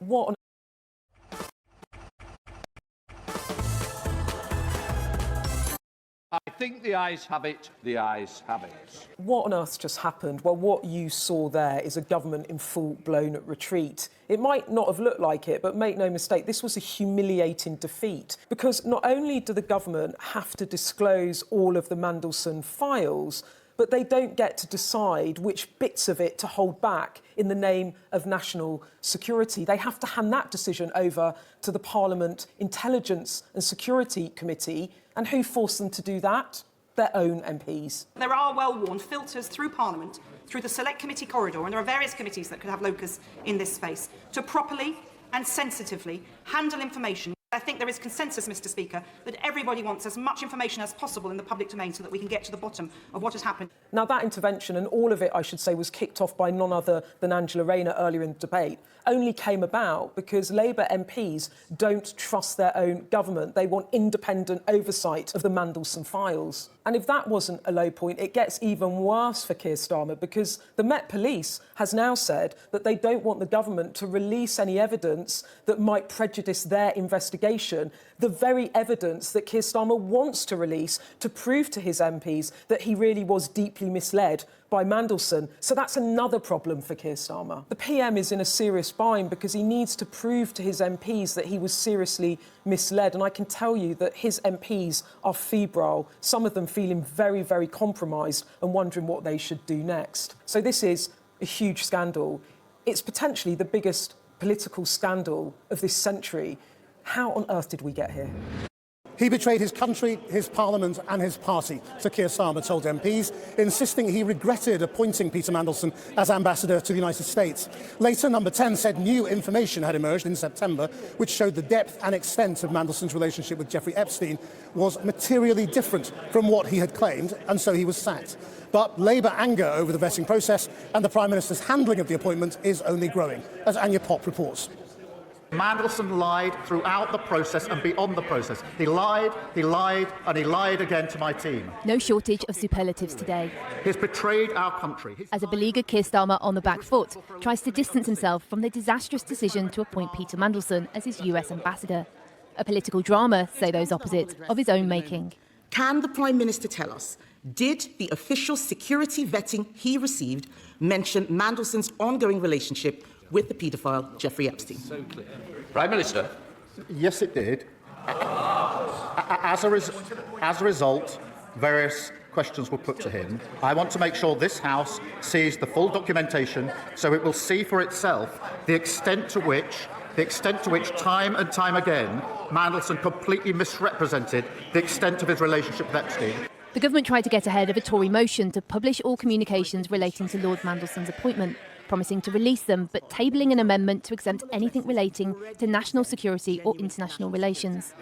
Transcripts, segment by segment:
What on I think the ayes have it, the ayes have it. What on earth just happened? Well, what you saw there is a government in full-blown retreat. It might not have looked like it, but make no mistake, this was a humiliating defeat, because not only do the government have to disclose all of the Mandelson files, but they don't get to decide which bits of it to hold back in the name of national security. They have to hand that decision over to the Parliament Intelligence and Security Committee. And who forced them to do that? Their own MPs. There are well-worn filters through Parliament, through the Select Committee corridor, and there are various committees that could have locus in this space, to properly and sensitively handle information. I think there is consensus, Mr Speaker, that everybody wants as much information as possible in the public domain so that we can get to the bottom of what has happened. Now, that intervention, and all of it, I should say, was kicked off by none other than Angela Rayner earlier in the debate, only came about because Labour MPs don't trust their own government. They want independent oversight of the Mandelson files. And if that wasn't a low point, it gets even worse for Keir Starmer, because the Met Police has now said that they don't want the government to release any evidence that might prejudice their investigation, the very evidence that Keir Starmer wants to release to prove to his MPs that he really was deeply misled by Mandelson. So that's another problem for Keir Starmer. The PM is in a serious bind because he needs to prove to his MPs that he was seriously misled. And I can tell you that his MPs are febrile, some of them feeling very, very compromised and wondering what they should do next. So this is a huge scandal. It's potentially the biggest political scandal of this century. How on earth did we get here? He betrayed his country, his parliament and his party, Sir Keir Starmer told MPs, insisting he regretted appointing Peter Mandelson as ambassador to the United States. Later, Number 10 said new information had emerged in September which showed the depth and extent of Mandelson's relationship with Jeffrey Epstein was materially different from what he had claimed, and so he was sacked. But Labour anger over the vetting process and the Prime Minister's handling of the appointment is only growing, as Anya Pop reports. Mandelson lied throughout the process and beyond the process. He lied, and he lied again to my team. No shortage of superlatives today. He's betrayed our country. As a beleaguered Keir Starmer on the back foot tries to distance himself from the disastrous decision to appoint Peter Mandelson as his US ambassador. A political drama, say those opposite, of his own making. Can the Prime Minister tell us, did the official security vetting he received mention Mandelson's ongoing relationship with the paedophile Jeffrey Epstein? So clear. Prime Minister. Yes, it did. As a result, various questions were put to him. I want to make sure this House sees the full documentation so it will see for itself the extent to which time and time again Mandelson completely misrepresented the extent of his relationship with Epstein. The government tried to get ahead of a Tory motion to publish all communications relating to Lord Mandelson's appointment, promising to release them, but tabling an amendment to exempt anything relating to national security or international relations.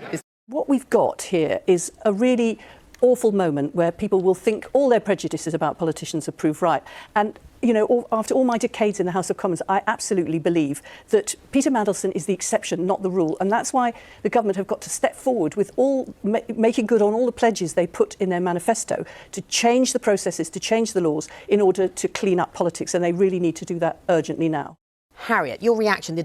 What we've got here is a really awful moment where people will think all their prejudices about politicians are proved right. And, you know, after all my decades in the House of Commons, I absolutely believe that Peter Mandelson is the exception, not the rule. And that's why the government have got to step forward with making good on all the pledges they put in their manifesto to change the processes, to change the laws in order to clean up politics. And they really need to do that urgently now. Harriet, your reaction,